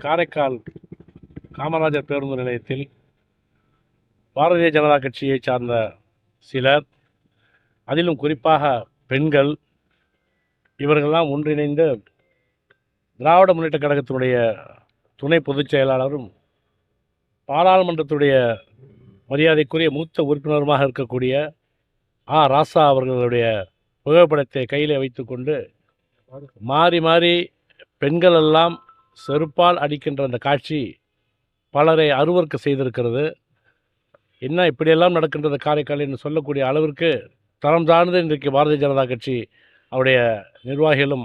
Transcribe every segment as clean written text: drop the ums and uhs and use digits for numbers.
காரைக்கால் காமராஜர் பேருந்து நிலையத்தில் பாரதிய ஜனதா கட்சியை சார்ந்த சிலர், அதிலும் குறிப்பாக பெண்கள், இவர்களெல்லாம் ஒன்றிணைந்து திராவிட முன்னேற்றக் கழகத்தினுடைய துணை பொதுச் செயலாளரும் பாராளுமன்றத்துடைய மரியாதைக்குரிய மூத்த உறுப்பினருமாக இருக்கக்கூடிய ராசா அவர்களுடைய புகைப்படத்தை கையில் வைத்துக்கொண்டு மாறி மாறி பெண்கள் எல்லாம் செருப்பால் அடிக்கின்ற அந்த காட்சி பலரை அருவருக்க செய்திருக்கிறது. என்ன இப்படியெல்லாம் நடக்கின்றது காரைக்கால் என்று சொல்லக்கூடிய அளவிற்கு தரம் சார்ந்து இன்றைக்கு பாரதிய ஜனதா கட்சி அவருடைய நிர்வாகிகளும்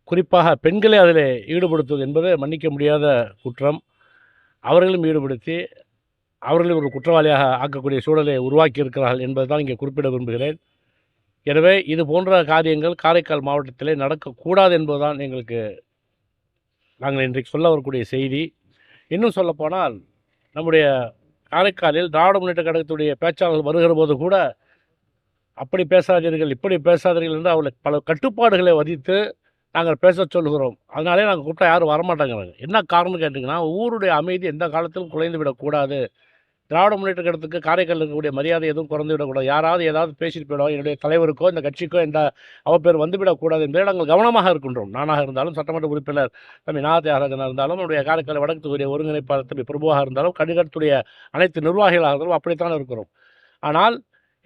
குறிப்பாக பெண்களை அதில் ஈடுபடுத்துவது என்பது மன்னிக்க முடியாத குற்றம். அவர்களும் ஈடுபடுத்தி அவர்களும் ஒரு குற்றவாளியாக ஆக்கக்கூடிய சூழலை உருவாக்கி இருக்கிறார்கள் என்பதுதான் இங்கே குறிப்பிட விரும்புகிறேன். எனவே இது போன்ற காரியங்கள் காரைக்கால் மாவட்டத்திலே நடக்கக்கூடாது என்பதுதான் நாங்கள் இன்றைக்கு சொல்ல வரக்கூடிய செய்தி. இன்னும் சொல்லப்போனால் நம்முடைய காரைக்காலில் திராவிட முன்னேற்ற கழகத்துடைய பேச்சாளர்கள் வருகிற போது கூட அப்படி பேசாதீர்கள், இப்படி பேசாதீர்கள் என்று அவர்களை பல கட்டுப்பாடுகளை விதித்து நாங்கள் பேச சொல்கிறோம். அதனாலே நாங்கள் கூப்பிட்டா யாரும் வரமாட்டாங்கிறாங்க. என்ன காரணம்னு கேட்டிங்கன்னா, ஊருடைய அமைதி எந்த காலத்திலும் குலைந்து விடக்கூடாது. திராவிட முன்னேற்ற கழகத்துக்கு காரைக்கால் இருக்கக்கூடிய மரியாதை எதுவும் குறைந்து விடக்கூடாது. யாராவது ஏதாவது பேசிட்டு போயிடுவோம், என்னுடைய தலைவருக்கோ இந்த கட்சிக்கோ எந்த அவப்பேர் வந்துவிடக்கூடாது என்பதை நாங்கள் கவனமாக இருக்கின்றோம். நானாக இருந்தாலும், சட்டமன்ற உறுப்பினர் தம்பி தியாகராஜனாக இருந்தாலும், நம்முடைய காரைக்கால் வடக்கு தொகுதிய ஒருங்கிணைப்பாளர் தம்பி பிரபுவாக இருந்தாலும், கழகத்துடைய அனைத்து நிர்வாகிகளாக இருந்தாலும் அப்படித்தான் இருக்கிறோம். ஆனால்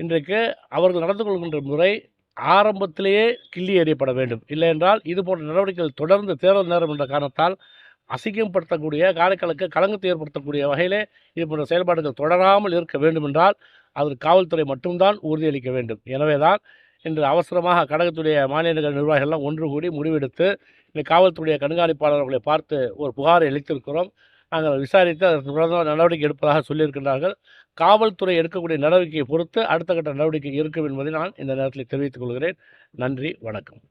இன்றைக்கு அவர்கள் நடந்து கொள்கின்ற முறை ஆரம்பத்திலேயே கிள்ளி எறியப்பட வேண்டும். இல்லை என்றால் இது போன்ற நடவடிக்கைகள் தொடர்ந்து தேர்தல் நேரம் என்ற காரணத்தால் அசிங்கப்படுத்தக்கூடிய, காரைக்காலுக்கு களங்கத்தை ஏற்படுத்தக்கூடிய வகையிலே இது போன்ற செயல்பாடுகள் தொடராமல் இருக்க வேண்டும் என்றால் அதற்கு காவல்துறை மட்டும்தான் உறுதியளிக்க வேண்டும். எனவே தான் இன்று அவசரமாக கழகத்துடைய மாநில நிர்வாகிகள்லாம் ஒன்று கூடி முடிவெடுத்து இந்த காவல்துறைய கண்காணிப்பாளர்களை பார்த்து ஒரு புகாரை அளித்திருக்கிறோம். நாங்கள் விசாரித்து அதற்கு தொடர்ந்து நடவடிக்கை எடுப்பதாக சொல்லியிருக்கின்றார்கள். காவல்துறை எடுக்கக்கூடிய நடவடிக்கையை பொறுத்து அடுத்த கட்ட நடவடிக்கை இருக்கும் என்பதை நான் இந்த நேரத்தில் தெரிவித்துக் கொள்கிறேன். நன்றி, வணக்கம்.